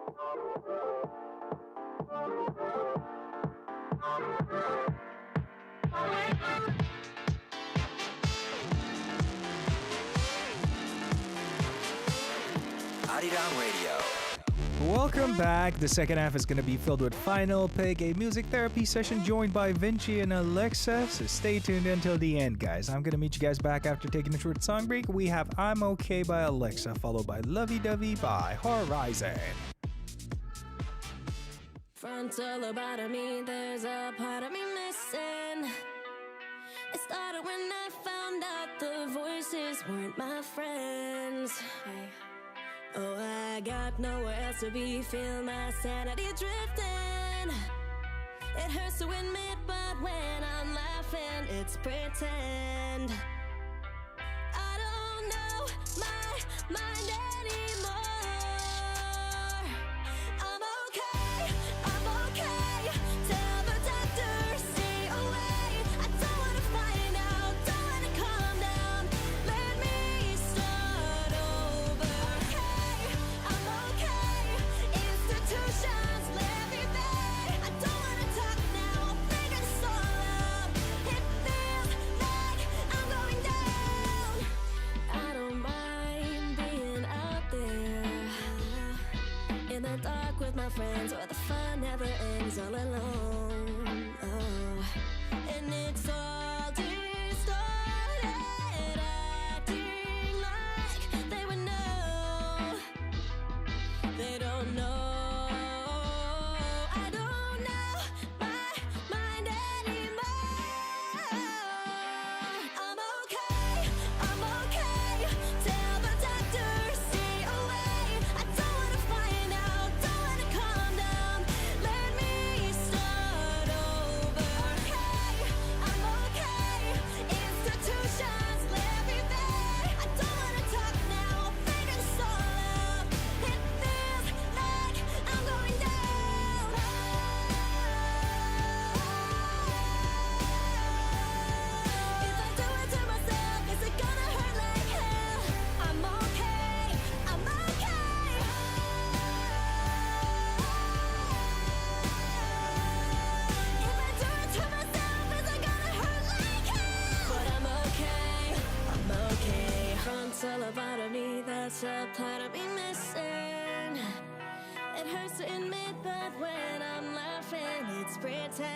Arirang Radio. Welcome back. The second half is going to be filled with Final Pick, a music therapy session joined by Vinci and Alexa. So stay tuned until the end, guys. I'm going to meet you guys back after taking a short song break. We have I'm Okay by Alexa, followed by Lovey Dovey by HORI7ON. Frontal lobotomy, there's a part of me missing. It started when I found out the voices weren't my friends. Oh, I got nowhere else to be, feel my sanity drifting. It hurts to admit, but when I'm laughing, it's pretend. I don't know my mind anymore. I'm okay, tell the doctor, stay away. I don't wanna find out, don't wanna calm down. Let me start over. I'm okay, institutions let me be. I don't wanna talk now, I'll figure this all out. It feels like I'm going down. I don't mind being out there in the dark with my friends, where the fun never ends, all alone. Oh. And it's all distorted, acting like they would know. They don't know. I don't know my mind anymore. I'm okay, tell the doctor, stay away. I don't wanna find out, don't wanna calm down. Let me start over. I'm okay, institutions let me be. I don't wanna talk now, I'll figure this all out. It feels like I'm going down. If I do it to myself, is it gonna hurt like hell? I'm okay, I'm okay. If I do it to myself, is it gonna hurt like hell? But I'm okay. Frontal lobotomy, that's a part of me missing. It hurts to admit, but when I'm laughing, it's pretend.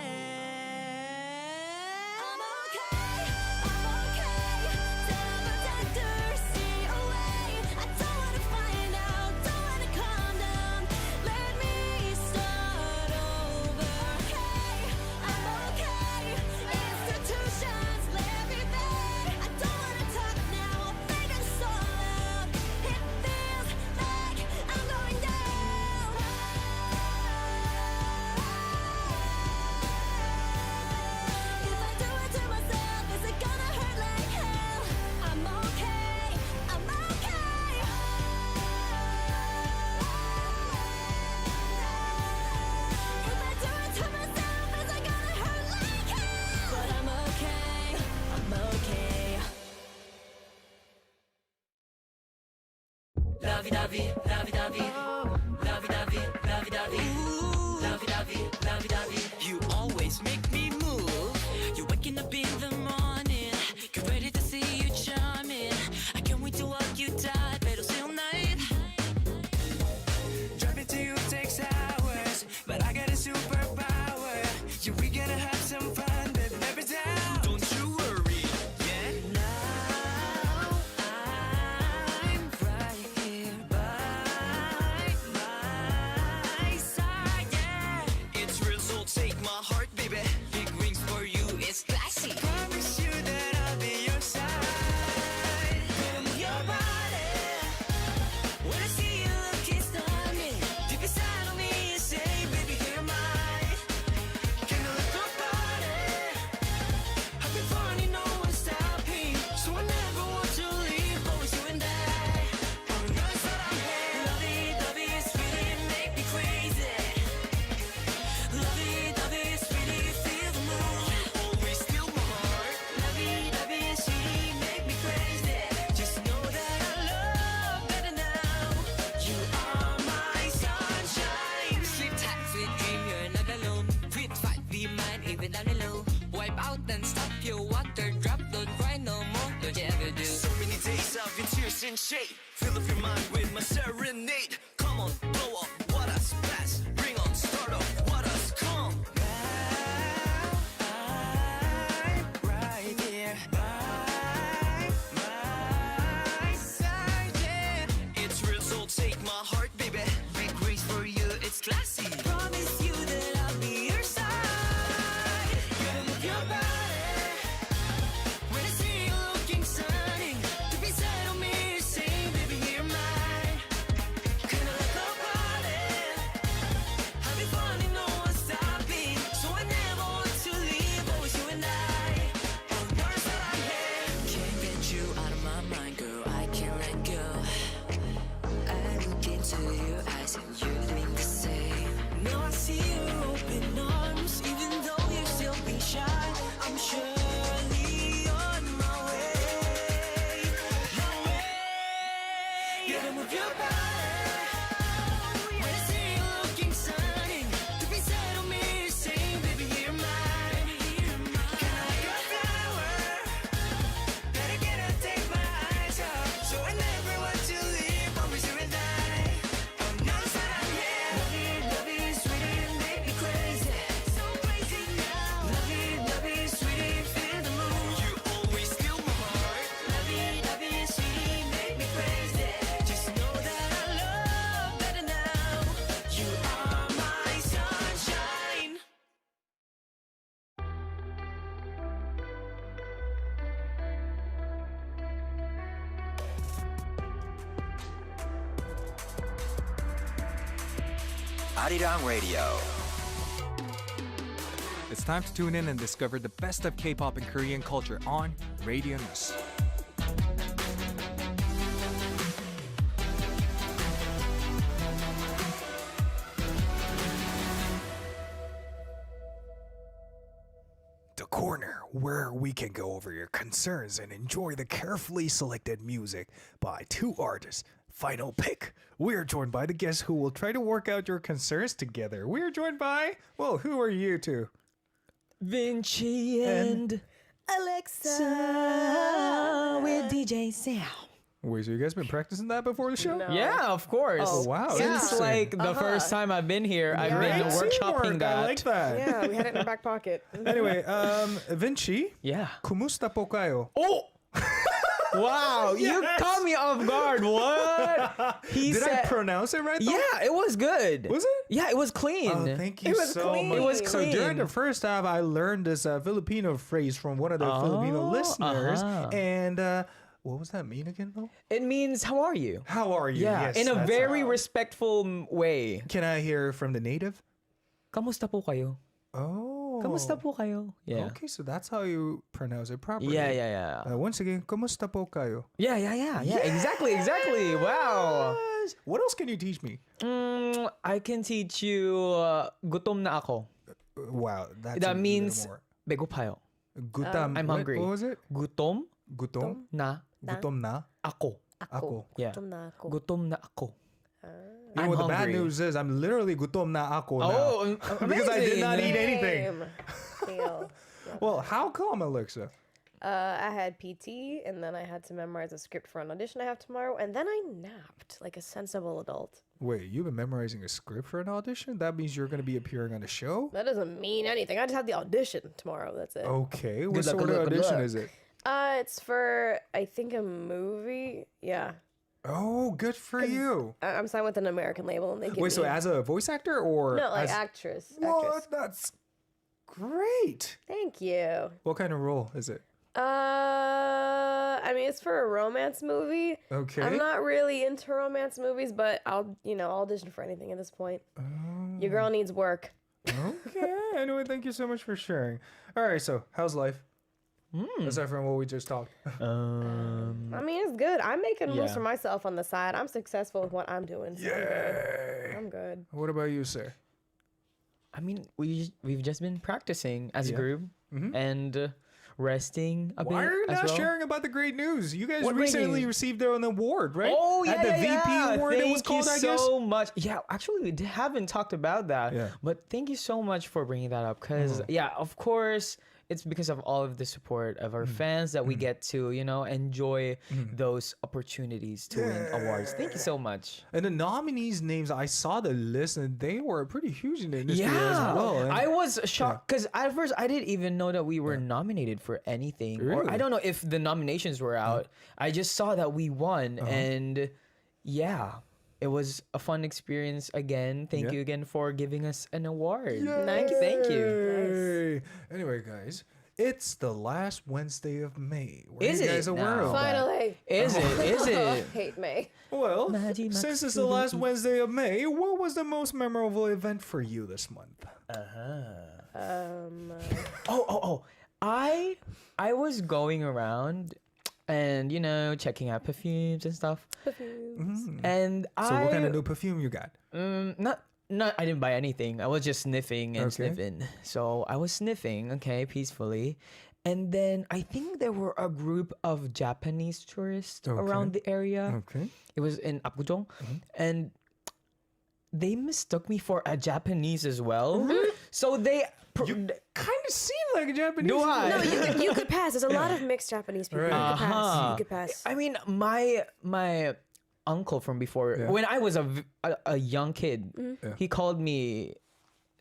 I'm okay, tell the doctor, stay away. I don't wanna find out, don't wanna calm down. Let me start over. I'm okay, institutions let me be. I don't wanna talk now, I'll figure this all out. It feels like I'm going down. If I do it to myself, is it gonna hurt like hell? I'm okay, I'm okay. If I do it to myself, is it gonna hurt like hell? But I'm okay, I'm okay. Lovey-dovey, lovey-dovey, lovey-dovey, lovey-dovey, lovey-dovey, lovey-dovey. You always make me move. You're waking up in the morning, get ready to see you charming. I can't wait to walk you tight, pero stay all night. Driving to you takes hours, but I got a superpower. Yeah, we gonna have some fun, but never down. Don't you worry, yeah. Now I'm right here by shade. Fill up your mind with my serenade. Come on, blow up, what us blast. Bring on, start up, what us come. I'm right here by my side, yeah. It's real, so take my heart, baby. Big grace for you, it's classy. Promise you that I'll be your side. Gonna move your body when I see you looking stunning. To be said on me, saying, baby, you're mine. Kinda like a party, having fun and no one stopping. So I never want to leave, always you and I. On yours that I have. Can't get you out of my mind, girl. I can't let go. I look into your eyes and you're doing the same. Now I see your open arms, even though you're still being shy. I'm surely on my way. My way. Gotta move your body when I see you looking stunning. To be said on me, saying, baby, you're mine. Kinda like a flower. Better get up, take my eyes off. So I never want to leave, always you and I. On your side I'm here. Love you, sweetie, make me crazy. So crazy now. Love you, sweetie, feel the mood. You always steal my heart. Love you, sweetie, make me crazy. Just know that I love better now. You are my sunshine. Arirang Radio. It's time to tune in and discover the best of K-pop and Korean culture on Radio News. The corner where we can go over your concerns and enjoy the carefully selected music by two artists. Final pick. We're joined by the guests who will try to work out your concerns together. We're joined by, well, who are you two? Vinci and Alexa. with DJ Sam. Wait, so you guys been practicing that before the show? No. Yeah, of course. Oh, wow. Since Interesting. like the first time I've been here, I've been Great workshopping teamwork. that. I like that. Yeah, we had it in our back pocket. Anyway, Vinci, Yeah. kumusta po kayo? Oh! Wow, you Yes! caught me off guard. What? He Did I said, pronounce it right though? yeah, it was good. Was it? Yeah, it was clean. Oh, thank you It was so clean. much. It was So during clean. the first half, I learned this Filipino phrase from one of the Filipino listeners. And what was that mean again, though? It means, how are you? How are you? Yeah, Yes, in a that's very right. respectful way. Can I hear from the native? Kamusta po kayo? Oh. Kamusta po kayo? Yeah. Okay, so that's how you pronounce it properly. Yeah. Once again, kumusta po kayo? Yeah. Exactly. Wow. Yes. What else can you teach me? I can teach you gutom na ako. Wow, that's That a means little more. begopayo. Gutam. I'm what- hungry. What was it? Gutom Gutom? na Gutom na? ako. Ako. Yeah. Gutom na ako. Gutom na ako. You know I'm what the bad hungry. news is? I'm literally gutom na ako now. Oh, Because I did not eat amazing. anything. Same. Deal. Well, how come, Alexa? I had PT, and then I had to memorize a script for an audition I have tomorrow, and then I napped like a sensible adult. Wait, you've been memorizing a script for an audition? That means you're going to be appearing on a show? That doesn't mean anything. I just have the audition tomorrow. That's it. Okay, what Good luck, sort good of luck, good audition luck. is it? It's for I think a movie. Yeah, Oh, good for you. I'm signed with an American label, and they give Wait, so me as a voice actor or no like as... actress. What? Actress. That's great. Thank you. What kind of role is it? I mean, it's for a romance movie. Okay. I'm not really into romance movies, but I'll audition for anything at this point. Your girl needs work. Okay. Anyway, thank you so much for sharing. All right, so how's life? Aside from what we just talked. I mean, it's good. I'm making moves Yeah. for myself on the side. I'm successful with what I'm doing. So Yay. I'm good. What about you, sir? I mean, we've just been practicing as a Yeah. group and resting a Why bit are you as not well. sharing about the great news? You guys What great recently news? received an award, right? Oh yeah, At the yeah, VP yeah. award, Thank it was called, you I guess. so much. Yeah, actually, haven't talked about that. Yeah. But thank you so much for bringing that up. Cause yeah, of course, it's because of all of the support of our fans that we get to, enjoy those opportunities to win awards. Thank you so much. And the nominees' names, I saw the list and they were pretty huge in the industry as well. And I was shocked because at first I didn't even know that we were nominated for anything. Or I Really? don't know if the nominations were out. I just saw that we won, and it was a fun experience again. Thank you again for giving us an award. Nice. Thank you. Yay. Anyway, guys, it's the last Wednesday of May. Were Is you it guys aware now? of that? Finally. Is it? Is it? Hate me. Well, Magic since it's the last Wednesday of May, what was the most memorable event for you this month? I was going around and checking out perfumes and stuff. And So what kind of new perfume you got? not I didn't buy anything. I was just sniffing and Okay. sniffing. So I was sniffing, peacefully. And then I think there were a group of Japanese tourists around the area. Okay. It was in Apgujeong. And they mistook me for a Japanese as well. So they Kind of seem like a Japanese. do I? No, you could pass. There's a lot of mixed Japanese people. Right. You could pass. You could pass. I mean, my uncle from before, when I was a young kid, he called me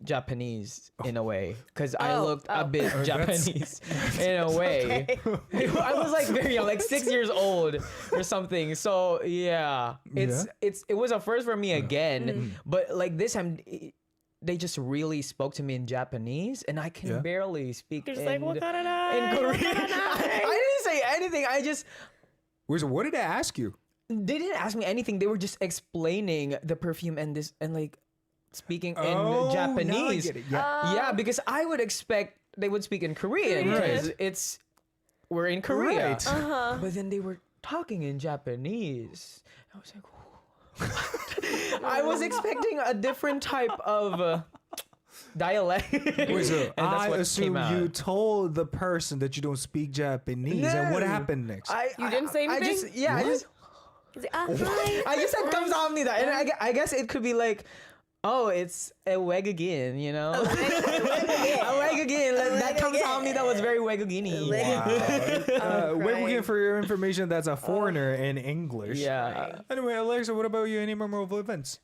Japanese in a way because I looked a bit Japanese in a way. I was like very young, like 6 years old or something. So yeah, it was a first for me again. But like this time, they just really spoke to me in Japanese, and I can barely speak in Korean. I didn't say anything. Wait, so what did I ask you? They didn't ask me anything. They were just explaining the perfume and like speaking in Now I Japanese. get it. Yeah. Yeah, because I would expect they would speak in Korean because we're in Korea. Right. But then they were talking in Japanese. I was like, I was expecting a different type of dialect. Wait, so And that's I what assume came out. you told the person that you don't speak Japanese, and what No. happened next? You didn't say I anything? just, yeah, Hi. I just said 감사합니다, and I guess it could be like, oh, it's a 외국인, a 외국인. Like, that 감사합니다 was very 외국인이. We're for your information, that's a foreigner in English. Yeah. Anyway, Alexa, what about you? Any memorable events?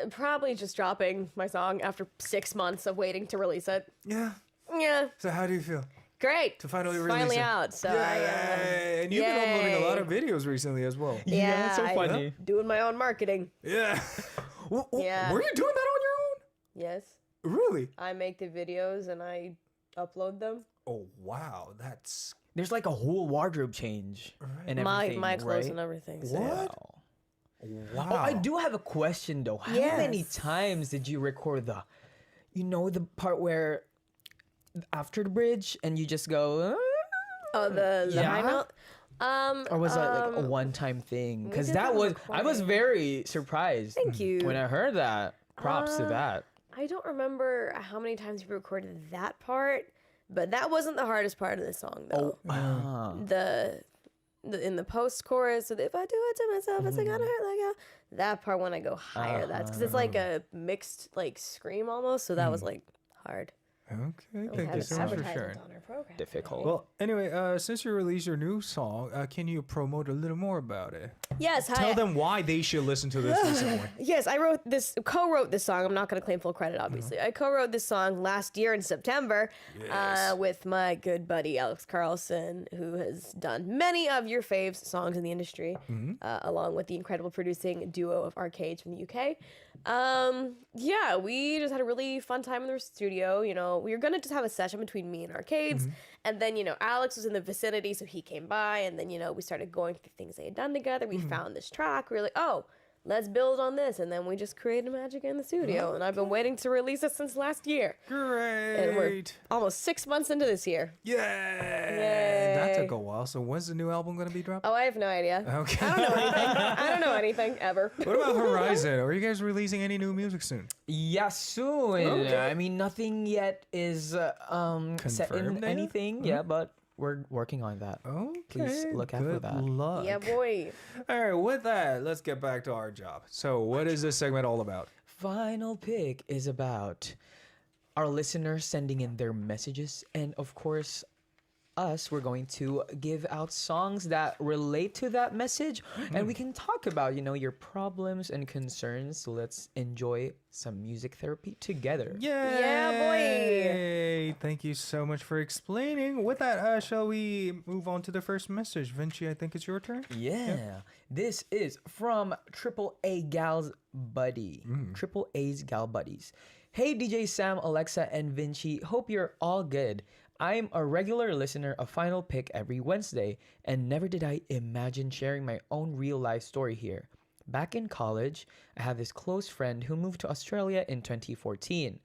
Probably just dropping my song after 6 months of waiting to release it. Yeah. Yeah, So how do you feel? great. To finally It's release finally it. out. So Yay! And you've been uploading a lot of Yay. videos recently as well. Yeah, so I- funny. doing my own marketing. Yeah. Yeah. Were you doing that on your own? Yes, Really? I make the videos and I upload them. Oh wow, that's There's like a whole wardrobe change and everything, My clothes right? and everything. So. what? Wow. Oh, I do have a question though. How many Yes. times did you record the part where after the bridge and you just go, Oh, the high Yeah? note. or was that like a one-time thing? Because did that that was I was recording. very surprised. Thank you. when I heard that. Props to that. I don't remember how many times we recorded that part, but that wasn't the hardest part of the song though. The in the post chorus, so if I do it to myself, it's gonna hurt like hell. That part when I go higher, that's because it's like a mixed like scream almost. So that was like hard. Okay, thank you so much for sharing. On our program. Difficult. Well, anyway, since you released your new song, can you promote a little more about it? Yes, hi. Tell them why they should listen to this recently. Yes, I co-wrote this song. I'm not going to claim full credit, obviously. I co-wrote this song last year in September with my good buddy Alex Carlson, who has done many of your faves songs in the industry, along with the incredible producing duo of Arcades from the UK. Yeah, we just had a really fun time in the studio. We were going to just have a session between me and Arcades. And then, Alex was in the vicinity, so he came by. And then, we started going through things they had done together. We found this track. We were like, oh, let's build on this. And then we just created magic in the studio. And I've been waiting to release it since last year. And we're Great. almost 6 months into this year. Yay! That took a while. So when's the new album going to be dropped? Oh, I have no idea. Okay. I don't know anything. I don't know anything ever. What about Horizon? Are you guys releasing any new music soon? Yeah, soon. I mean, nothing yet is set Confirmed in yet? anything. Yeah, but we're working on that. Okay. Please look out for good that. luck. Yeah, boy. All right, with that, let's get back to our job. So, what is this segment all about? Final pick is about our listeners sending in their messages, and of course, we're going to give out songs that relate to that message, and we can talk about, your problems and concerns. So let's enjoy some music therapy together. Yeah, boy. Thank you so much for explaining. With that, shall we move on to the first message? Vinci, I think it's your turn. Yeah. This is from Triple A Gal's Buddy. Triple A's Gal Buddies. Hey, DJ Sam, Alexa, and Vinci. Hope you're all good. I'm a regular listener of Final Pick every Wednesday, and never did I imagine sharing my own real life story here. Back in college, I have this close friend who moved to Australia in 2014.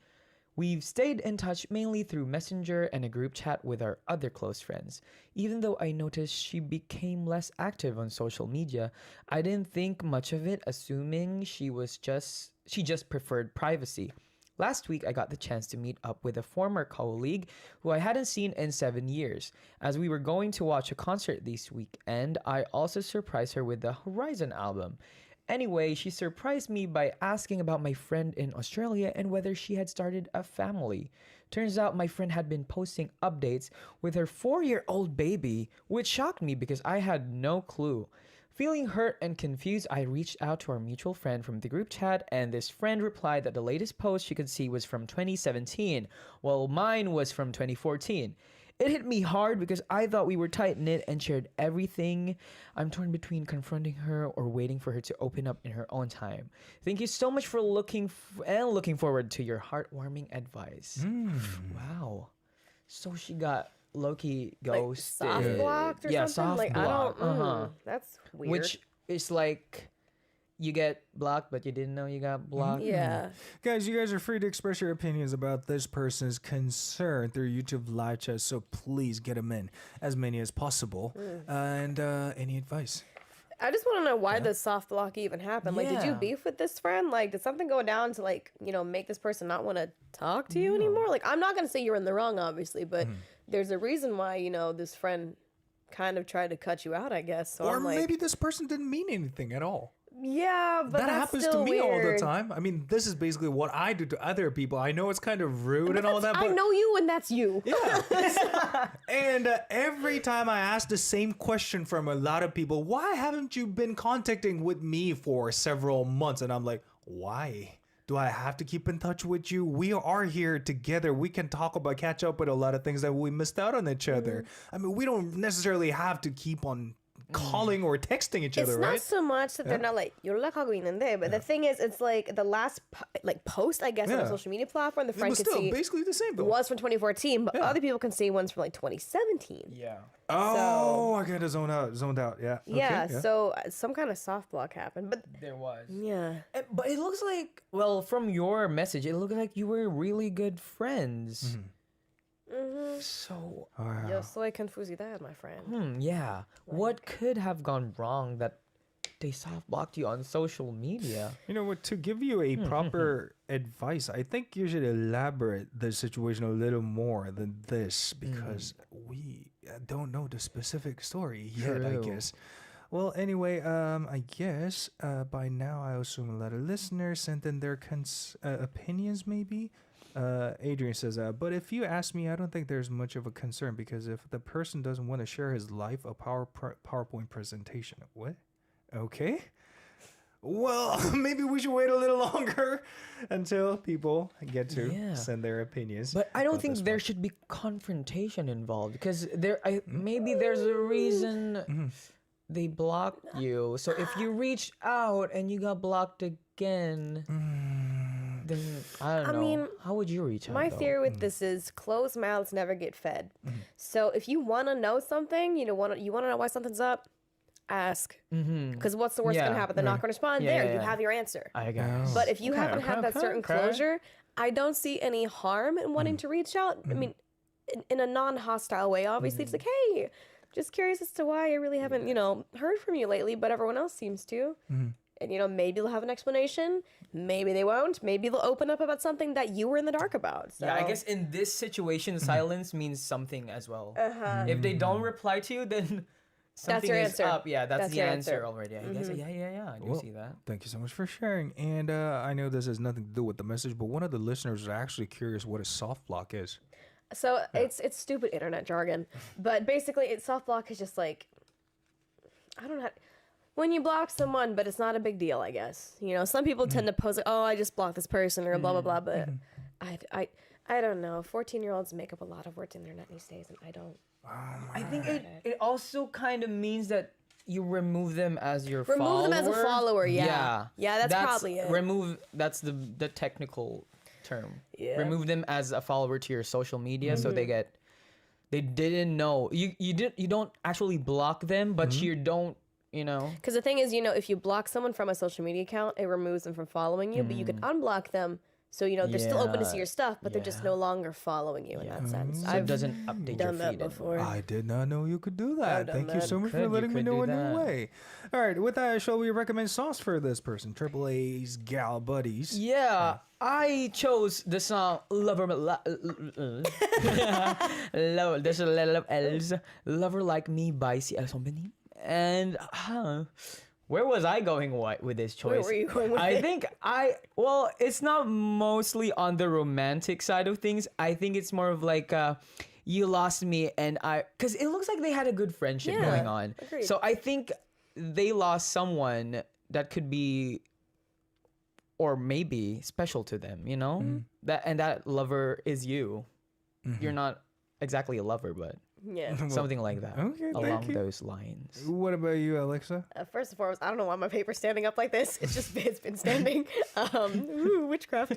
We've stayed in touch mainly through Messenger and a group chat with our other close friends. Even though I noticed she became less active on social media, I didn't think much of it, assuming she just preferred privacy. Last week, I got the chance to meet up with a former colleague who I hadn't seen in 7 years. As we were going to watch a concert this weekend, I also surprised her with the HORI7ON album. Anyway, she surprised me by asking about my friend in Australia and whether she had started a family. Turns out my friend had been posting updates with her 4-year-old baby, which shocked me because I had no clue. Feeling hurt and confused, I reached out to our mutual friend from the group chat, and this friend replied that the latest post she could see was from 2017, while mine was from 2014. It hit me hard because I thought we were tight-knit and shared everything. I'm torn between confronting her or waiting for her to open up in her own time. Thank you so much for looking forward to your heartwarming advice. Wow. So she got Loki ghosted. Like soft blocked or something? Soft Like, block. I don't, that's weird. Which is like you get blocked, but you didn't know you got blocked. Yeah. Guys, you guys are free to express your opinions about this person's concern through YouTube live chat, so please get them in, as many as possible. And any advice? I just want to know why the soft block even happened. Like, did you Yeah. beef with this friend? Like, did something go down to, like, make this person not want to talk to you anymore? Like, I'm not going to say you're in the wrong, obviously, but there's a reason why, this friend kind of tried to cut you out, I guess. So Or I'm like, maybe this person didn't mean anything at all. yeah, but That that's happens still to me all the weird. time. I mean, this is basically what I do to other people. I know it's kind of rude and all that, but I know you, and that's you. yeah. And every time I ask the same question from a lot of people, why haven't you been contacting with me for several months? And I'm like, why? Do I have to keep in touch with you? We are here together. We can catch up with a lot of things that we missed out on each other. I mean, we don't necessarily have to keep on calling or texting each It's other, not right? so much that they're not like you're like but the thing is, it's like the last post, I guess, on a Yeah. social media platform the It friend was could still see basically the same though. was from 2014, but other people can see ones from like 2017. Yeah. Oh, I got zoned out. Yeah. Okay, Yeah, so some kind of soft block happened, but There was. yeah, But it looks like, well, from your message, it looked like you were really good friends. So, yo soy confusidad, my friend. yeah. What could have gone wrong that they soft blocked you on social media? You know what? To give you a proper advice, I think you should elaborate the situation a little more than this because we don't know the specific story yet, I True. guess. Well, anyway, I guess by now I assume a lot of listeners sent in their opinions, maybe. Adrian says, but if you ask me, I don't think there's much of a concern because if the person doesn't want to share his life, a PowerPoint presentation. What? Okay. Well, maybe we should wait a little longer until people get to Yeah. send their opinions. But I don't about think this there one. should be confrontation involved because maybe there's a reason they blocked you. So if you reached out and you got blocked again, then I don't know. mean, how would you reach out? My though? theory with this is closed mouths never get fed. So if you want to know something, you want to know why something's up, ask. Because what's the worst Yeah. going to happen? They're not going to respond. Yeah, there, yeah, you yeah. have your answer. I guess. But if you Okay, haven't had that okay, certain okay. closure, I don't see any harm in wanting to reach out. I mean, in a non-hostile way, obviously. It's like, hey, just curious as to why I really haven't, heard from you lately, but everyone else seems to. And, maybe they'll have an explanation. Maybe they won't. Maybe they'll open up about something that you were in the dark about. So. Yeah, I guess in this situation, silence means something as well. If they don't reply to you, then something your is answer. up. Yeah, that's That's the your answer answer. already. I guess. Yeah. I do Well, see that. Thank you so much for sharing. And I know this has nothing to do with the message, but one of the listeners is actually curious what a soft block is. So it's stupid internet jargon, but basically, soft block is just like, I don't know. When you block someone, but it's not a big deal, I guess. You know, some people tend to pose like, oh, I just blocked this person or blah blah blah, but I don't know. 14-year-olds make up a lot of words in the internet these days, and I don't. I think it also kind of means that you remove them as your Remove follower. them as a follower, yeah. Yeah, Yeah, that's probably it. Remove. That's the technical term. Yeah. Remove them as a follower to your social media, so they didn't know you don't actually block them, but you don't. You know. Because the thing is, you know, if you block someone from a social media account, it removes them from following you, but you can unblock them. So, you know, they're still open to see your stuff, but they're just no longer following you in that sense. So it doesn't update done your that feed before. anymore. I did not know you could do that. done Thank you that. so much for You letting me could know do a new that. way. All right, with that, shall we recommend songs for this person? Triple A's Gal Buddies. Yeah, I chose the song Lover there's a lot of L's. Lover Like Me by CL Benin. And where was I going with this choice? were you going with I it? think it's not mostly on the romantic side of things. I think it's more of like you lost me and because it looks like they had a good friendship Yeah, going on. agreed. So I think they lost someone that could be or maybe special to them, you know? That lover is you. You're not exactly a lover, but Yeah. something like that. Okay, along thank you. those lines. What about you, Alexa? First and foremost, I don't know why my paper's standing up like this. It's been standing. Witchcraft.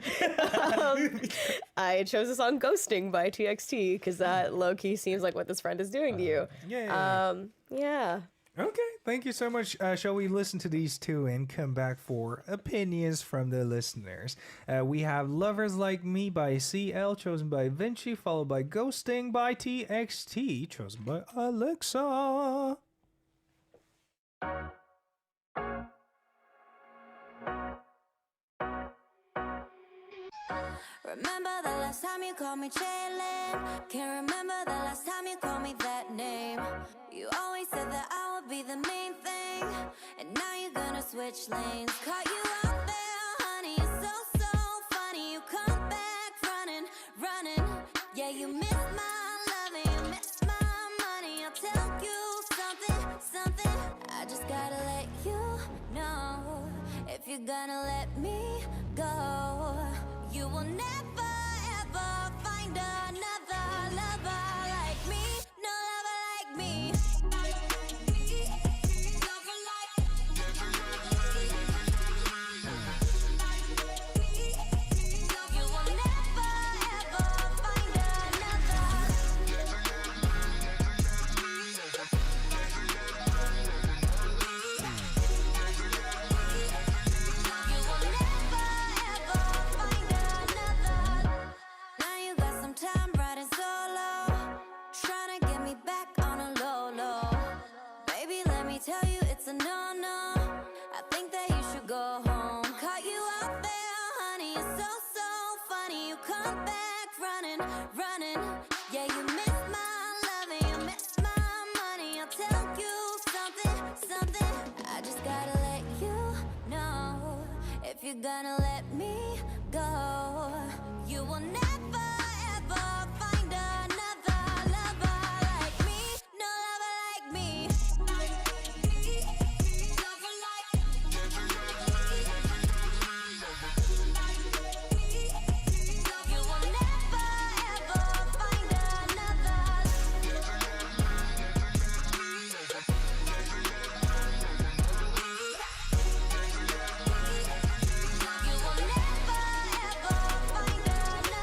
I chose the song "Ghosting" by TXT because that low key seems like what this friend is doing to you. Yeah. Okay, thank you so much. Shall we listen to these two and come back for opinions from the listeners? We have Lovers Like Me by CL, chosen by Vinci, followed by Ghosting by TXT, chosen by Alexa. Remember the last time you called me Jalen? Can't remember the last time you called me that name. You always said that I would be the main thing, and now you're gonna switch lanes. Caught you out there, honey, it's so funny. You come back running. Yeah, you miss my love and you miss my money. I'll tell you something. I just gotta let you know, if you're gonna let me go, you will never ever find another lover like me. No lover like me. You will never ever find Now you got some time riding solo, trying to get me back on a low. Baby, let me tell you it's a no-no. I think that you should go home. Caught you out there, honey, it's so funny. You come back running. Yeah, you miss my love and you miss my money. I'll tell you something. I just gotta let you know, if you're gonna let me go, you will never ever find another lover like me. No lover like me. You will never ever find another. You will never ever find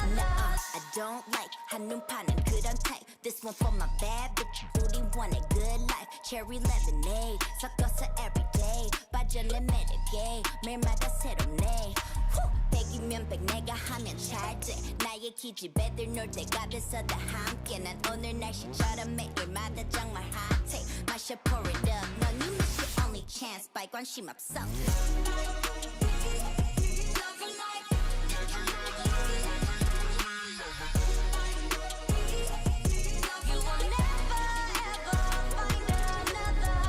another. I don't like 한눈 파는 그런 type. This one for my bad bitch. 우리 want a good life. Cherry lemonade 섞어서 everyday. 빠져내 매력에 매일마다 새롭네. 100이면 100 내가 하면 잘돼. 나의 기집애들 놀 때가 돼서 다 함께. 난 오늘 날씨처럼 매일마다 정말 핫해. 마셔 pour it up. 넌 you miss your only chance. by 관심 없어. You will never ever find another.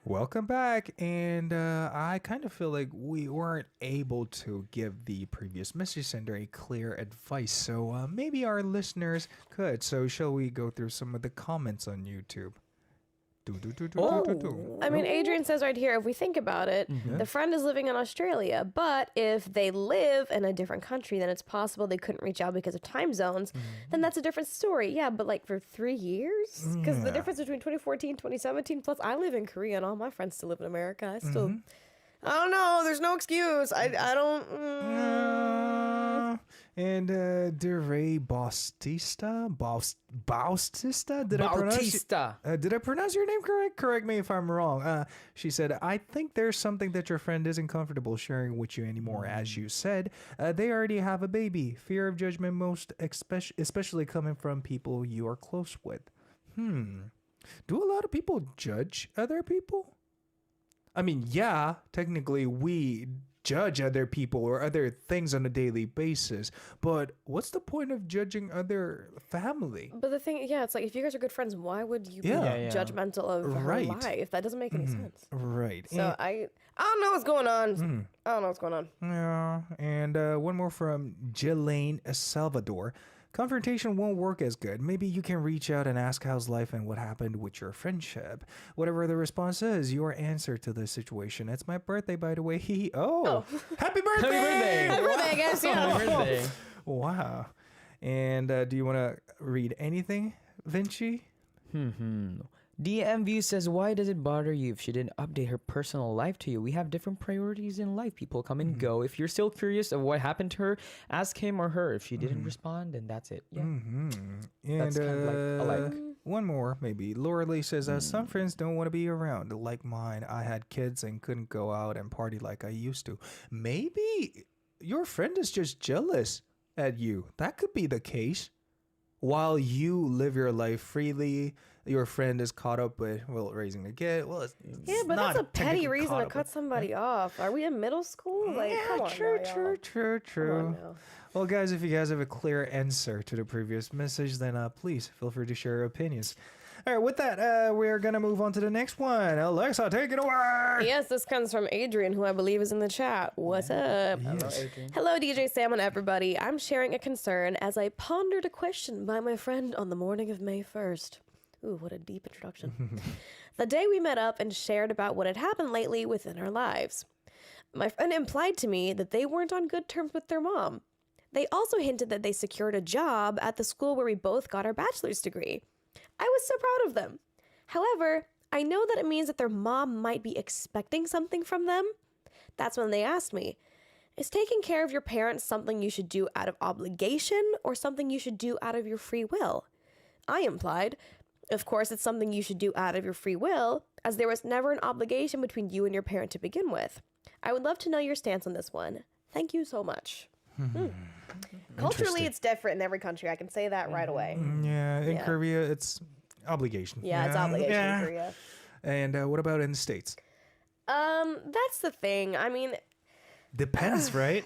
Welcome back, and I kind of feel like we weren't able to give the previous message sender a clear advice, so maybe our listeners could. So shall we go through some of the comments on YouTube? I mean, Adrian says right here, if we think about it, the friend is living in Australia, but if they live in a different country, then it's possible they couldn't reach out because of time zones. Then that's a different story. Yeah, but like for 3 years? Because the difference between 2014 2017, plus I live in Korea and all my friends still live in America. I still, I don't know. There's no excuse. I don't. And DeRay Bautista? Did I pronounce your name correct? Correct me if I'm wrong. She said, I think there's something that your friend isn't comfortable sharing with you anymore. As you said, they already have a baby. Fear of judgment, especially coming from people you are close with. Do a lot of people judge other people? I mean, yeah, technically we judge other people or other things on a daily basis, but what's the point of judging other family? But the thing, yeah, it's like if you guys are good friends, why would you be Yeah. judgmental of her life? That doesn't make any sense. Right. So I don't know what's going on. I don't know what's going on. Yeah. And one more from Jelaine Salvador. Confrontation won't work as good. Maybe you can reach out and ask how's life and what happened with your friendship. Whatever the response is, your answer to the situation. It's my birthday, by the way. Happy birthday! Happy birthday, I guess. Yeah. Wow. And do you want to read anything, Vinci? DMV says, why does it bother you if she didn't update her personal life to you? We have different priorities in life. People come and go. If you're still curious of what happened to her, ask him or her. If she didn't respond, then that's it. Yeah. And That's kind of like a like. one more, maybe. Laura Lee says, some friends don't want to be around. Like mine, I had kids and couldn't go out and party like I used to. Maybe your friend is just jealous at you. That could be the case. While you live your life freely, your friend is caught up with, raising a kid. Well, it's Yeah, but not that's a petty technically reason caught to up cut with- somebody off. Are we in middle school? Like, come on, true. Come on now. Well, guys, if you guys have a clear answer to the previous message, then please feel free to share your opinions. All right, with that, we're going to move on to the next one. Alexa, take it away. Yes, this comes from Adrian, who I believe is in the chat. What's up? Hello, DJ Sam and everybody. I'm sharing a concern as I pondered a question by my friend on the morning of May 1st. Ooh, what a deep introduction. The day we met up and shared about what had happened lately within our lives. My friend implied to me that they weren't on good terms with their mom. They also hinted that they secured a job at the school where we both got our bachelor's degree. I was so proud of them. However, I know that it means that their mom might be expecting something from them. That's when they asked me, is taking care of your parents something you should do out of obligation or something you should do out of your free will? I implied, of course, it's something you should do out of your free will, as there was never an obligation between you and your parent to begin with. I would love to know your stance on this one. Thank you so much. Culturally, it's different in every country. I can say that right away. Yeah, in Korea, it's obligation. Yeah, it's obligation in Korea. And what about in the States? That's the thing. I mean, Depends, right?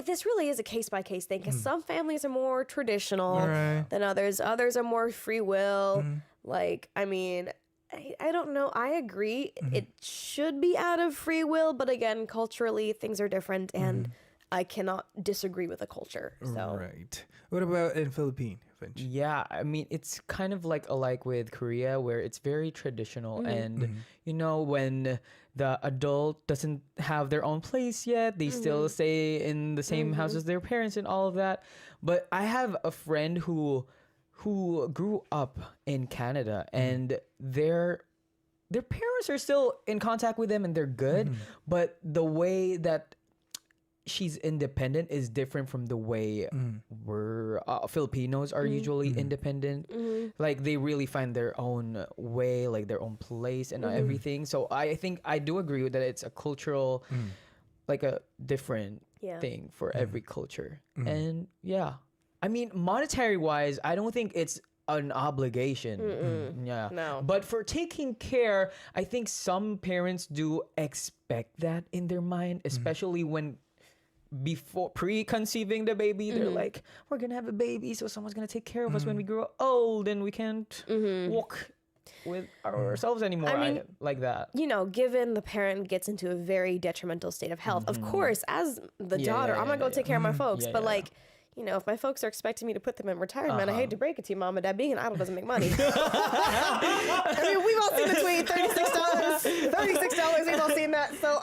this really is a case-by-case thing, because some families are more traditional Right. than others. Others are more free will. Like, I mean, I don't know. I agree. It should be out of free will, but again, culturally, things are different, and I cannot disagree with a culture. So. Right. What about in Philippines, Finch? Yeah, I mean, it's kind of like alike with Korea, where it's very traditional. And, you know, when the adult doesn't have their own place yet, they still stay in the same house as their parents and all of that. But I have a friend who grew up in Canada, and their parents are still in contact with them and they're good. But the way that she's independent is different from the way we're Filipinos are usually independent. Like, they really find their own way, like their own place and everything. So I think I do agree with that. It's a cultural, like a different thing for every culture. And yeah, I mean, monetary wise, I don't think it's an obligation. Yeah. No. But for taking care, I think some parents do expect that in their mind, especially when before pre-conceiving the baby, they're like, we're gonna have a baby, so someone's gonna take care of us when we grow old and we can't walk with ourselves anymore. I mean, like that. You know, given the parent gets into a very detrimental state of health, of course, as the daughter, I'm gonna go take care of my folks. But like, you know, if my folks are expecting me to put them in retirement, I hate to break it to you, Mom and Dad, being an idol doesn't make money. I mean, we've all seen between $36, we've all seen that. So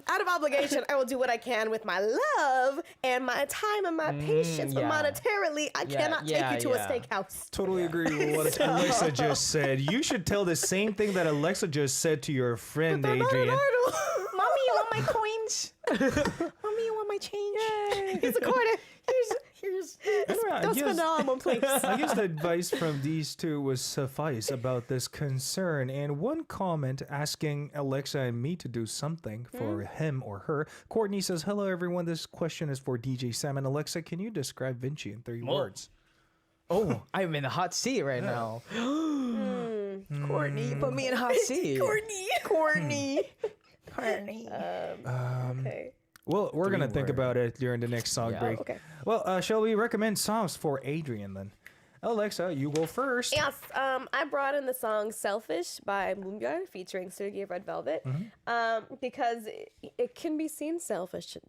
out of obligation, I will do what I can with my love and my time and my patience. But monetarily, I cannot take you to a steakhouse. Totally agree with what Alexa just said. You should tell the same thing that Alexa just said to your friend, Adrian. Mommy, you want my coins? Mommy, you want my change? Here's a quarter. Here's don't spend it all in one place. I guess the advice from these two was suffice about this concern. And one comment asking Alexa and me to do something for him or her. Courtney says, hello, everyone. This question is for DJ Sam and Alexa. Can you describe Vinci in 3 words? Oh, I'm in a hot seat right now. Courtney, you put me in a hot seat. Courtney. Okay. Well, we're going to think about it during the next song break. Okay. Well, shall we recommend songs for Adrian then? Alexa, you go first. Yes, I brought in the song "Selfish" by Moonbyul featuring Sergey of Red Velvet, because it can be seem selfish to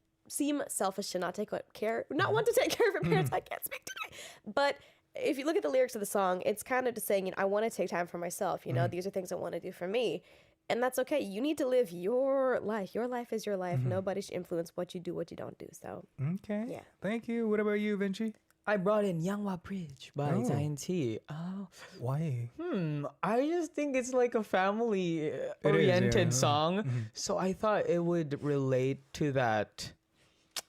not take care, not want to take care of your parents. I can't speak today, but if you look at the lyrics of the song, it's kind of just saying, you know, I want to take time for myself. You know, these are things I want to do for me. And that's okay. You need to live your life. Your life is your life. Nobody should influence what you do, what you don't do. So, Okay. Yeah. Thank you. What about you, Vinci? I brought in Yanghwa Bridge by T. Oh, Why? I just think it's like a family-oriented song. So I thought it would relate to that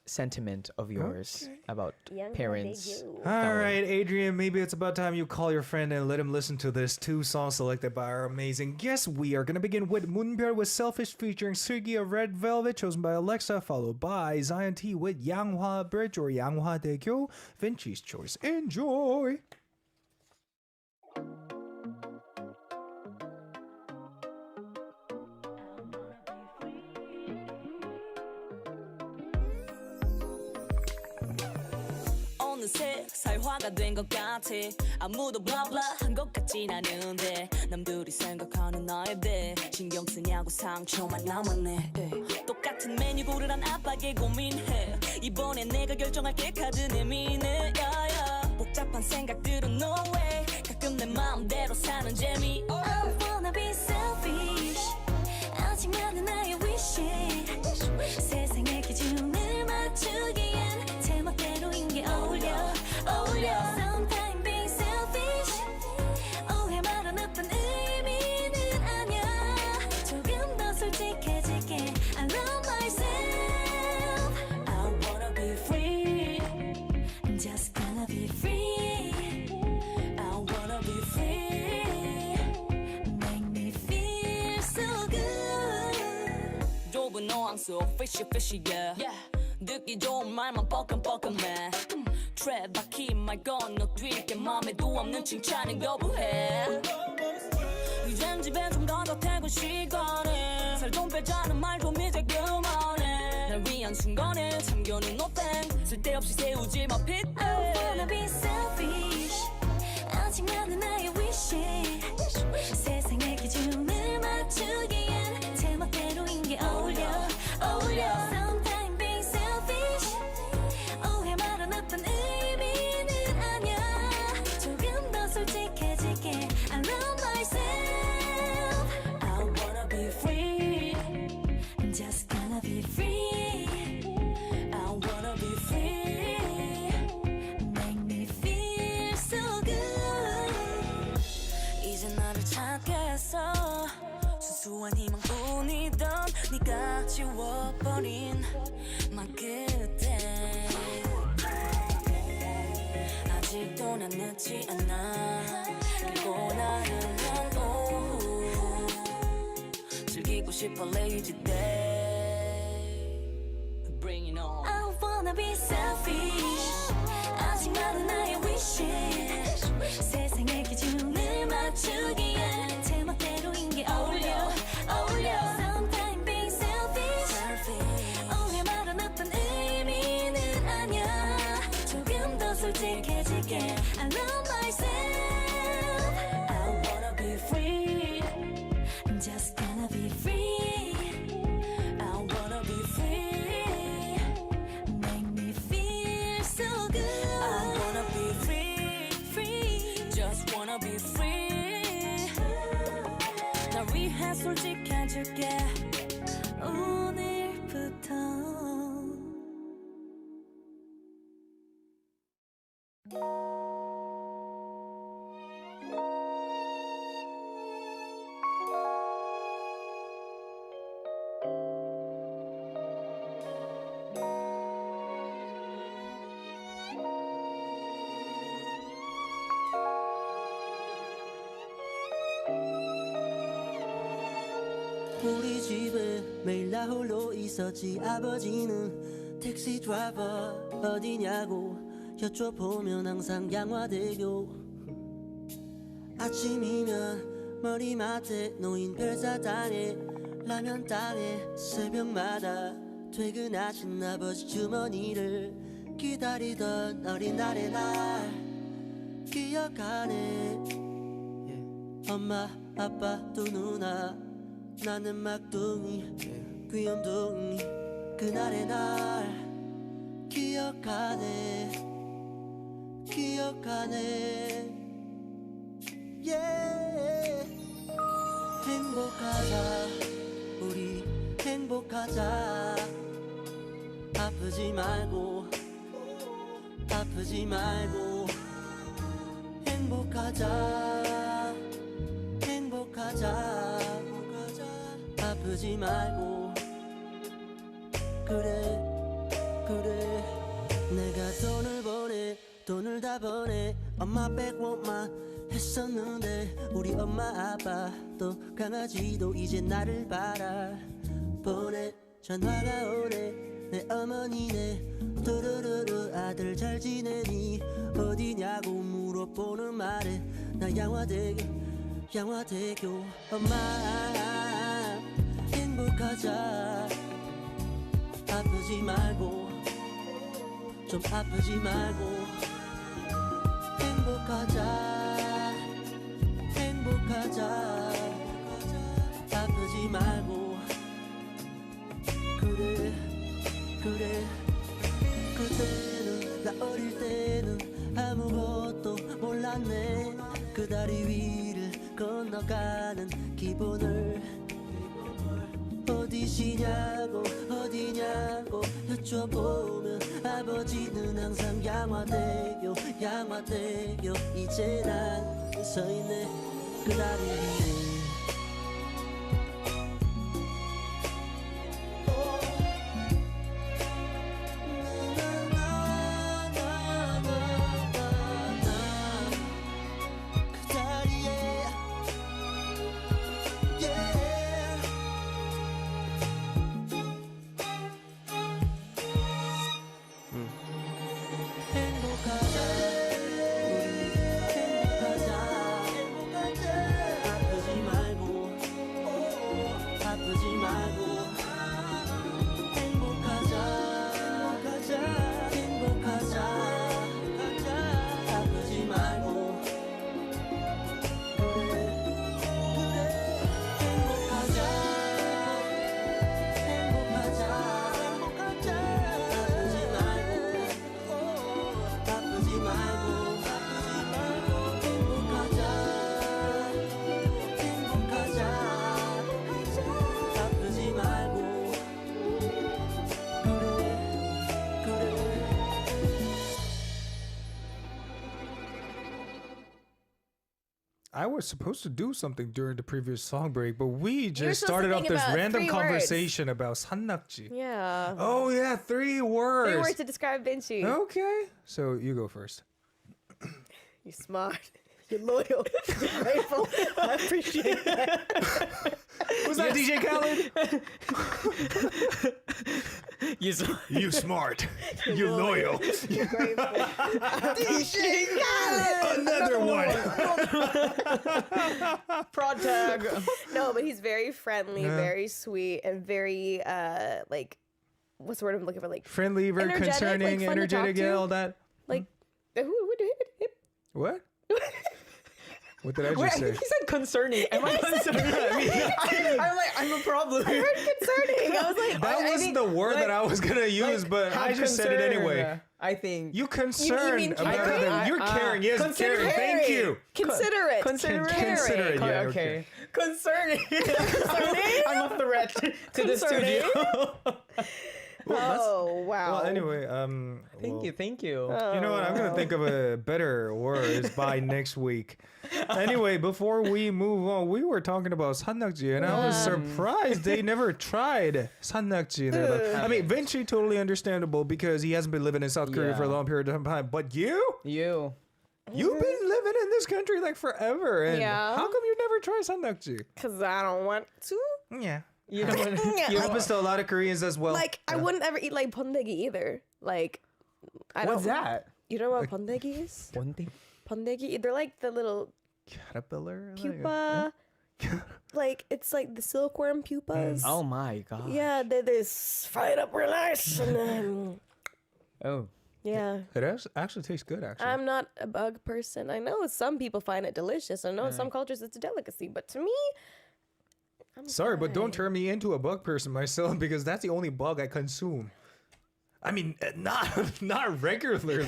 sentiment of yours about parents. All right, Adrian, maybe it's about time you call your friend and let him listen to this 2 songs selected by our amazing guests. We are going to begin with Moonbyul with Selfish featuring Sergey of Red Velvet, chosen by Alexa, followed by Zion T with Yanghwa Bridge or Yanghwa Daegyo. Vinci's choice. Enjoy! 어느새 살화가 된 것 같아 아무도 블라블라 한 것 같진 않은데 남들이 생각하는 나에 대해 신경 쓰냐고 상처만 남았네 똑같은 메뉴 고르란 압박에 고민해 이번엔 내가 결정할게 카드 내미네 복잡한 생각들은 no way 가끔 내 마음대로 사는 재미 I wanna be selfish 아직 많은 나의 wishes 세상의 기준을 맞추기엔 제멋대로인 게 어울려 Sometimes being selfish 오해 말은 어떤 의미는 아냐 조금 더 솔직해질게 I love myself I wanna be free I'm just gonna be free I wanna be free Make me feel so good 좁은 어항 속 fishy fishy yeah 듣기 좋은 말만 뻐끔뻐끔해 트랩 박힌 말 건너뛸게 맘에도 없는 칭찬은 거부해 이젠 집에 좀 가도 퇴근 시간에 살 좀 빼자는 말 좀 이제 그만해 날 위한 순간에 참겨는 nothing 쓸데없이 세우지 마 핏 I wanna be selfish 아직 많은 나의 wishes 세상의 기준을 맞추기엔 제멋대로인 게 어울려 Sometimes being selfish 오해 말은 어떤 의미는 아냐 조금 더 솔직해질게 I love myself I wanna be free I'm just gonna be free I wanna be free Make me feel so good 이제 나를 찾겠어 수수한 희망뿐이던 네가 지워버린 말 그때 아직도 난 늦지 않아 그리고 나른한 오후 즐기고 싶어 lazy day Bring it on I wanna be selfish 아직 많은 나의 wishes 세상의 기준을 맞추기엔 제멋대로인 게 어울려 Sometimes being selfish 오해 말은 어떤 의미는 아냐 조금 더 솔직해질게 I love myself I wanna be free 솔직해질게 오늘부터 우리 집에 매일 나 홀로 있었지. 아버지는 택시 드라이버 어디냐고 여쭤보면 항상 양화대교. 아침이면 머리맡에 놓인 별사탕에 라면 땅에 새벽마다 퇴근하신 아버지 주머니를 기다리던 어린 날의 날 기억하네. 엄마 아빠 두 누나 나는 막둥이 귀염둥이 그날의 날 기억하네 yeah. 행복하자 우리 행복하자 아프지 말고 행복하자 아프지 말고 그래 내가 돈을 다 보내 엄마 빼고만 했었는데 우리 엄마 아빠 또 강아지도 이제 나를 바라보내. 전화가 오네 내 어머니네 두루루루 아들 잘 지내니 어디냐고 물어보는 말에 나 양화대교 엄마 행복하자 아프지 말고 좀 아프지 말고 행복하자 아프지 말고 그래 그때는 나 어릴 때는 아무것도 몰랐네. 그 다리 위를 건너가는 기분을 어디시냐고 여쭤보면 아버지는 항상 양화대교 이제 난 서있네 그 다리 위에. I was supposed to do something during the previous song break, but we just supposed to started off think this about random 3 conversation about 산낙지. Yeah. Oh yeah, 3 words. 3 words to describe Vinci. Okay, so you go first. You're smart. You're loyal. You're grateful. I appreciate that. Was that DJ Khaled? You smart. You loyal. You're grateful. DJ Khaled. Another one. Prod tag. No, but he's very friendly, very sweet, and very like, what's the word I'm looking for? Like Friendly, very energetic, concerning, like, fun to talk energetic, to. yeah, all that. like What? What did I Wait, just I say? think he said concerning. Am I concerning? I'm like, I'm a problem. I heard concerning. I was like, That I wasn't think, the word that I was gonna use, but I have just said it anyway. concern, I think. You concerned mean about caring? other. You're caring. Yes, caring. Thank you. Considerate. Considerate. Yeah, okay. Concerning. I'm a threat to the studio. Oh wow. Well, anyway, Thank you. You know what? I'm gonna think of a better words by next week. Anyway, before we move on, we were talking about 산낙지, and I was surprised they never tried 산낙지. I mean, Vinci totally understandable because he hasn't been living in South Korea for a long period of time. But you've been living in this country like forever, and Yeah. how come you never tried 산낙지? Because I don't want to. Yeah. You know what? It happens to a lot of Koreans as well. Like I wouldn't ever eat like pondegi either. Like I What's don't. that? You know what pondegi is? One thing. Pondegi. They're like the little Caterpillar? pupa. Like it's like the silkworm pupas. Oh my god. Yeah, they fried up real nice, and then Oh. yeah. It actually tastes good, actually. I'm not a bug person. I know some people find it delicious. I know in some cultures it's a delicacy, but to me, Sorry, but don't turn me into a bug person myself because that's the only bug I consume. I mean, not regularly.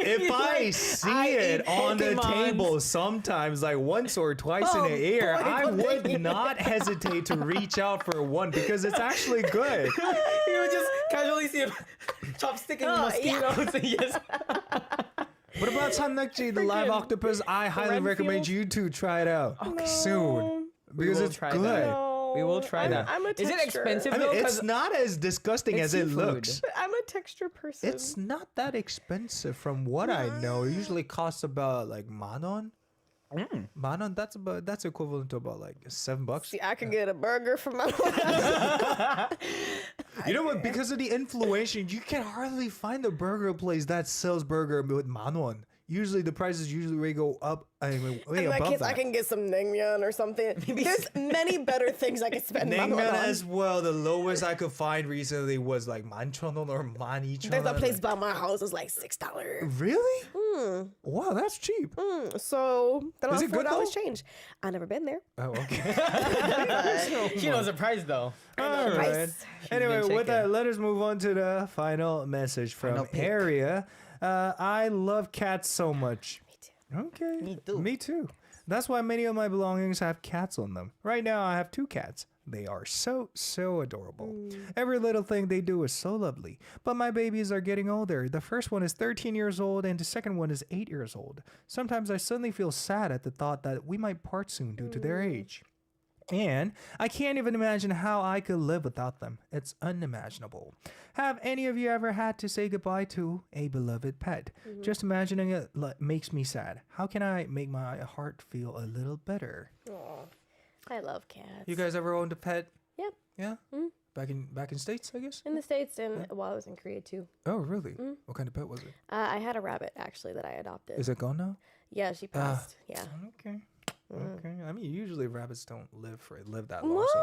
If I see it on the table sometimes, like once or twice in a year, I would not hesitate to reach out for one because it's actually good. You would just casually see a chopstick and mosquitoes. Yes. What about 산낙지, the live octopus? I highly recommend you to try it out soon because will it's try good. that. We will try that. I'm a Is it texture. expensive I though? mean, it's not as disgusting as it seafood. looks. I'm a texture person. It's not that expensive from what I know. It usually costs about like 만원. 만원, that's equivalent to about like $7. See, I could get a burger for my You know what? Because of the inflation, you can hardly find a burger place that sells burger with 만원. Usually the prices usually go up. I mean, way In that above case, that. I can get some naengmyeon or something. There's many better things I could spend money Naengmyeon on. as well. The lowest I could find recently was like 11,000원 or 12,000원. There's a place by my house. It's like $6. Really? Wow, that's cheap. So then Is on it good, $4 though? change. I've never been there. Oh, okay. She knows the price though. All right. price. Anyway, been with that, checking. let us move on to the final message from Final pick. Area. I love cats so much. Me too. Okay. Me too. Me too. That's why many of my belongings have cats on them. Right now, I have 2 cats. They are so adorable. Every little thing they do is so lovely. But my babies are getting older. The first one is 13 years old and the second one is 8 years old. Sometimes I suddenly feel sad at the thought that we might part soon due to their age. And I can't even imagine how I could live without them. It's unimaginable. Have any of you ever had to say goodbye to a beloved pet? Just imagining it makes me sad. How can I make my heart feel a little better? Aw, I love cats. You guys ever owned a pet? Yep. Yeah? Back in States, I guess? In the States and while I was in Korea too. Oh, really? What kind of pet was it? I had a rabbit actually that I adopted. Is it gone now? Yeah, she passed. Yeah. Okay. Okay. I mean, usually rabbits don't live that long. Well, So.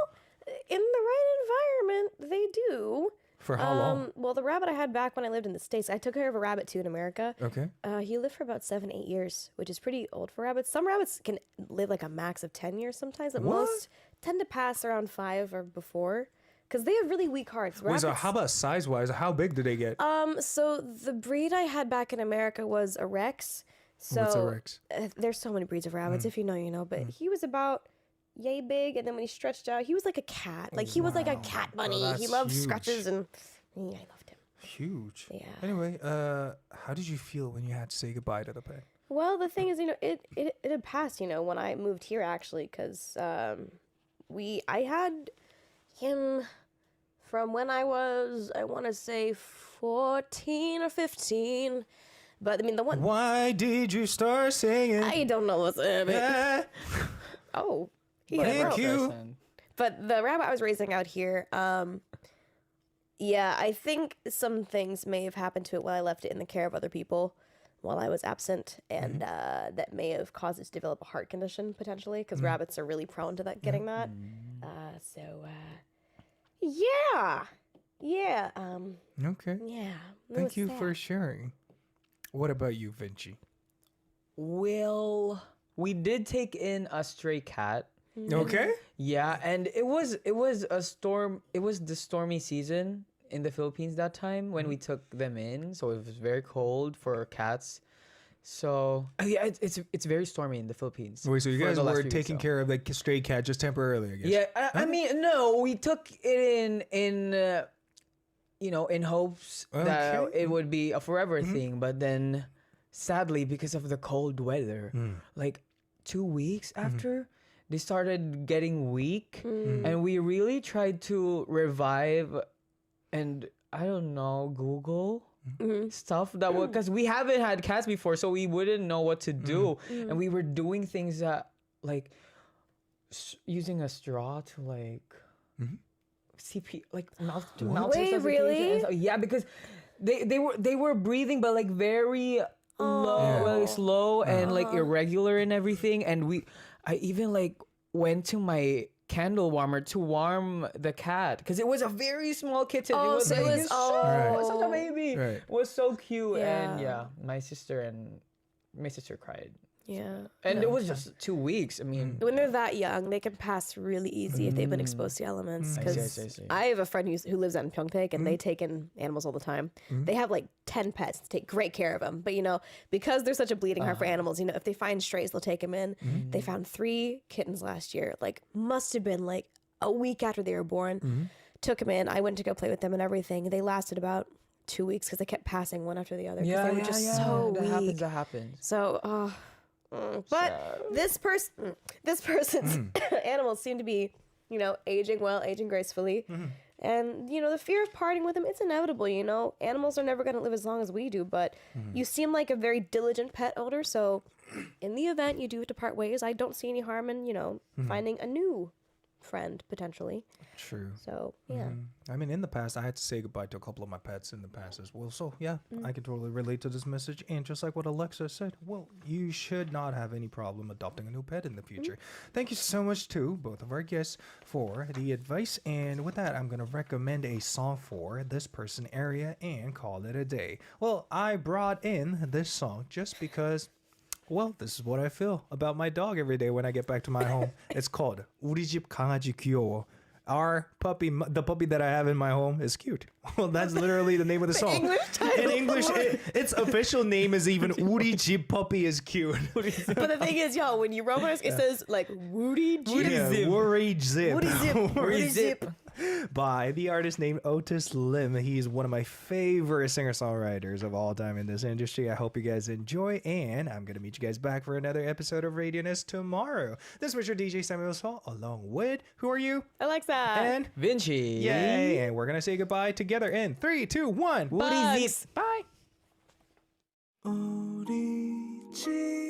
in the right environment, they do. For how long? Well, the rabbit I had back when I lived in the States, I took care of a rabbit too in America. Okay. He lived for about 7-8 years, which is pretty old for rabbits. Some rabbits can live like a max of 10 years sometimes, but What? most tend to pass around 5 or before because they have really weak hearts. Wait, so Rabbits- how about size-wise? How big do they get? So the breed I had back in America was a Rex. So What's a Rex? There's so many breeds of rabbits. If you know, you know. But he was about yay big, and then when he stretched out, he was like a cat. Like he was like a cat bunny. He that's loved huge. scratches, and yeah, I loved him. Huge. Yeah. Anyway, how did you feel when you had to say goodbye to the pet? Well, the thing is, you know, it had passed, you know, when I moved here actually, because I had him from when I was, I want to say 14 or 15. But I mean, the one Why did you start singing? I don't know what's in it. Yeah. Oh, he had a Thank throat. you. But the rabbit I was raising out here, yeah, I think some things may have happened to it while I left it in the care of other people while I was absent, and that may have caused it to develop a heart condition potentially, because rabbits are really prone to that, getting that. Yeah. Okay. Yeah. it Thank was you sad. for sharing. What about you, Vinci? Well, we did take in a stray cat Okay. Yeah, and it was a storm. It was the stormy season in the Philippines that time when we took them in, so it was very cold for cats. So yeah, it's very stormy in the Philippines. Wait, so you for guys the last were 3 weeks, taking so. care of the stray cat just temporarily, I guess. Yeah, I mean, no, we took it in in hopes that Okay. it would be a forever thing, but then sadly because of the cold weather, like 2 weeks after, they started getting weak, and we really tried to revive and I don't know, Google stuff that would, because we haven't had cats before, so we wouldn't know what to do, and we were doing things that like using a straw to like CP, like mouth to mouth Wait, resuscitation really? and stuff. Yeah, because they were breathing, but like very low, very slow and like irregular and everything. And I even like went to my candle warmer to warm the cat because it was a very small kitten. Oh, it was so it big was- as shit. It was such a oh. baby. Right. It was so cute. And Yeah. yeah, my sister cried. Yeah. And it was just 2 weeks. I mean, When they're that young, they can pass really easy if they've been exposed to elements. I see, Because I see. I have a friend who lives out in Pyeongtaek, and they take in animals all the time. They have like 10 pets, take great care of them. But because there's such a bleeding heart for animals, if they find strays, they'll take them in. They found 3 kittens last year. Like, must have been like a week after they were born. Took them in. I went to go play with them and everything. They lasted about 2 weeks because they kept passing one after the other. Because they were just so weak. That happens. So, but this person's animals seem to be, aging well, aging gracefully. And, the fear of parting with them, it's inevitable, Animals are never going to live as long as we do, but you seem like a very diligent pet owner. So in the event you do have to part ways, I don't see any harm in, finding a new friend potentially. True. So, yeah. I mean, in the past, I had to say goodbye to a couple of my pets in the past as well. So, yeah, I can totally relate to this message. And just like what Alexa said, well, you should not have any problem adopting a new pet in the future. Thank you so much to both of our guests for the advice. And with that, I'm going to recommend a song for this person area and call it a day. Well, I brought in this song just because... well, this is what I feel about my dog every day when I get back to my home. It's called 우리 집 강아지 귀여워. Our puppy, the puppy that I have in my home is cute. Well, that's literally the name of the song. English title. In English, its official name is even 우리 집 puppy is cute. But the thing is, when you roll it says like Woody Jip. Yeah, Worry Zip. Woody Zip. Woody Zip. By the artist named Otis Lim. He's one of my favorite singer-songwriters of all time in this industry. I hope you guys enjoy, and I'm going to meet you guys back for another episode of Radioness tomorrow. This was your DJ Samuel Saul, along with, who are you? Alexa. And Vinci. yay! And we're going to say goodbye together in 3, 2, 1. Woody Bugs. Zip. Bye. 우리 집